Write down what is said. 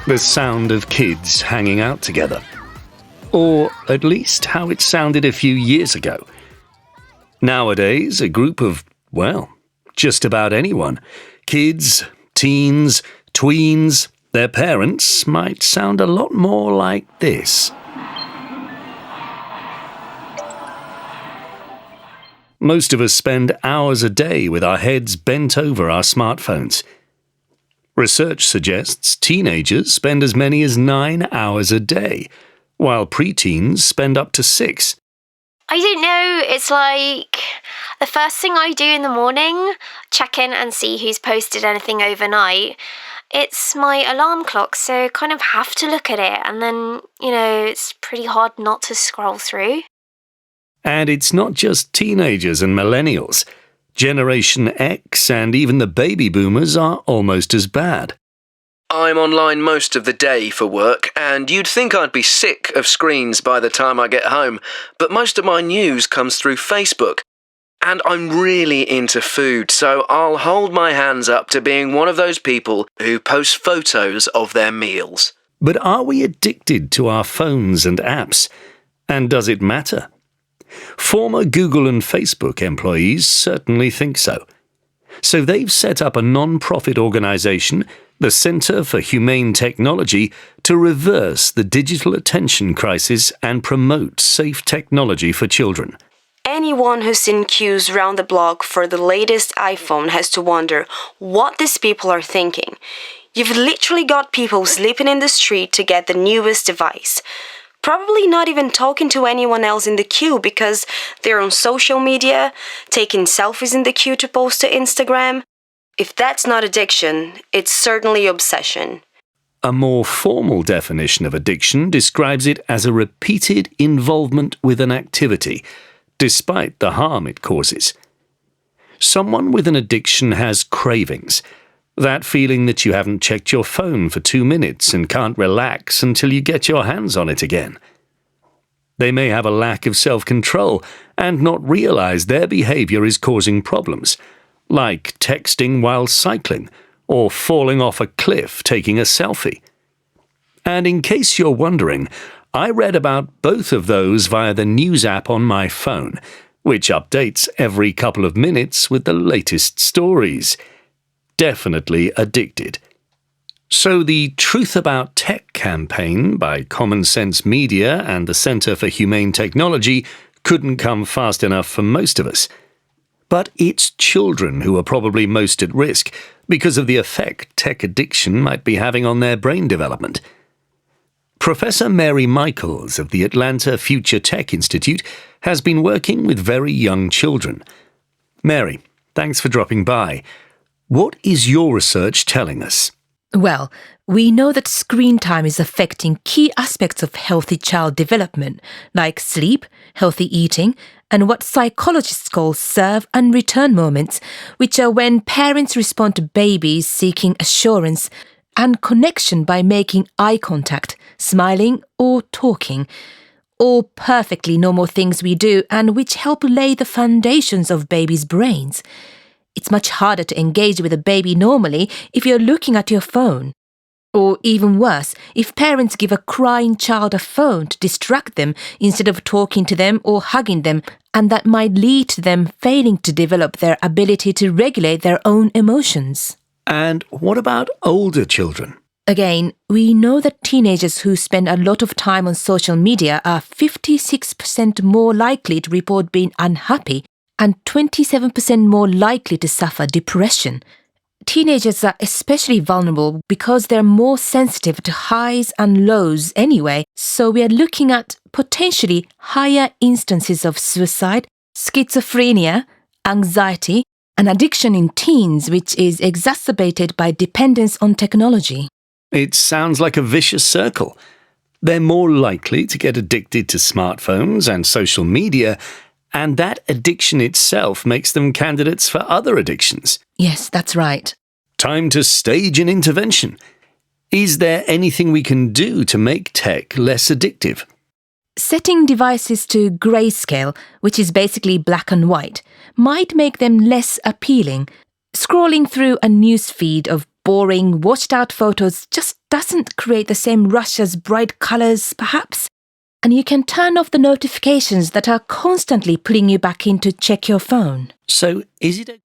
The sound of kids hanging out together. Or at least how it sounded a few years ago. Nowadays, a group of, well, just about anyone, kids, teens, tweens, their parents, might sound a lot more like this. Most of us spend hours a day with our heads bent over our smartphones. Research suggests teenagers spend as many as 9 hours a day, while preteens spend up to 6. I don't know, it's like the first thing I do in the morning, check in and see who's posted anything overnight. It's my alarm clock, so I kind of have to look at it, and then, it's pretty hard not to scroll through. And it's not just teenagers and millennials. Generation X and even the baby boomers are almost as bad. I'm online most of the day for work, and you'd think I'd be sick of screens by the time I get home, but most of my news comes through Facebook. And I'm really into food, so I'll hold my hands up to being one of those people who post photos of their meals. But are we addicted to our phones and apps? And does it matter? Former Google and Facebook employees certainly think so. So they've set up a non-profit organisation, the Centre for Humane Technology, to reverse the digital attention crisis and promote safe technology for children. Anyone who's seen queues round the block for the latest iPhone has to wonder what these people are thinking. You've literally got people sleeping in the street to get the newest device. Probably not even talking to anyone else in the queue because they're on social media, taking selfies in the queue to post to Instagram. If that's not addiction, it's certainly obsession. A more formal definition of addiction describes it as a repeated involvement with an activity, despite the harm it causes. Someone with an addiction has cravings. That feeling that you haven't checked your phone for 2 minutes and can't relax until you get your hands on it again. They may have a lack of self-control and not realize their behavior is causing problems, like texting while cycling or falling off a cliff taking a selfie. And in case you're wondering, I read about both of those via the news app on my phone, which updates every couple of minutes with the latest stories. Definitely addicted. So the Truth About Tech campaign by Common Sense Media and the Centre for Humane Technology couldn't come fast enough for most of us. But it's children who are probably most at risk because of the effect tech addiction might be having on their brain development. Professor Mary Michaels of the Atlanta Future Tech Institute has been working with very young children. Mary, thanks for dropping by. What is your research telling us? Well, we know that screen time is affecting key aspects of healthy child development, like sleep, healthy eating, and what psychologists call serve and return moments, which are when parents respond to babies seeking assurance and connection by making eye contact, smiling, or talking. All perfectly normal things we do and which help lay the foundations of babies' brains. It's much harder to engage with a baby normally if you're looking at your phone. Or even worse, if parents give a crying child a phone to distract them instead of talking to them or hugging them, and that might lead to them failing to develop their ability to regulate their own emotions. And what about older children? Again, we know that teenagers who spend a lot of time on social media are 56% more likely to report being unhappy and 27% more likely to suffer depression. Teenagers are especially vulnerable because they're more sensitive to highs and lows anyway, so we are looking at potentially higher instances of suicide, schizophrenia, anxiety, and addiction in teens, which is exacerbated by dependence on technology. It sounds like a vicious circle. They're more likely to get addicted to smartphones and social media, and that addiction itself makes them candidates for other addictions. Yes, that's right. Time to stage an intervention. Is there anything we can do to make tech less addictive? Setting devices to grayscale, which is basically black and white, might make them less appealing. Scrolling through a news feed of boring, washed-out photos just doesn't create the same rush as bright colours, perhaps. And you can turn off the notifications that are constantly pulling you back in to check your phone. So, is it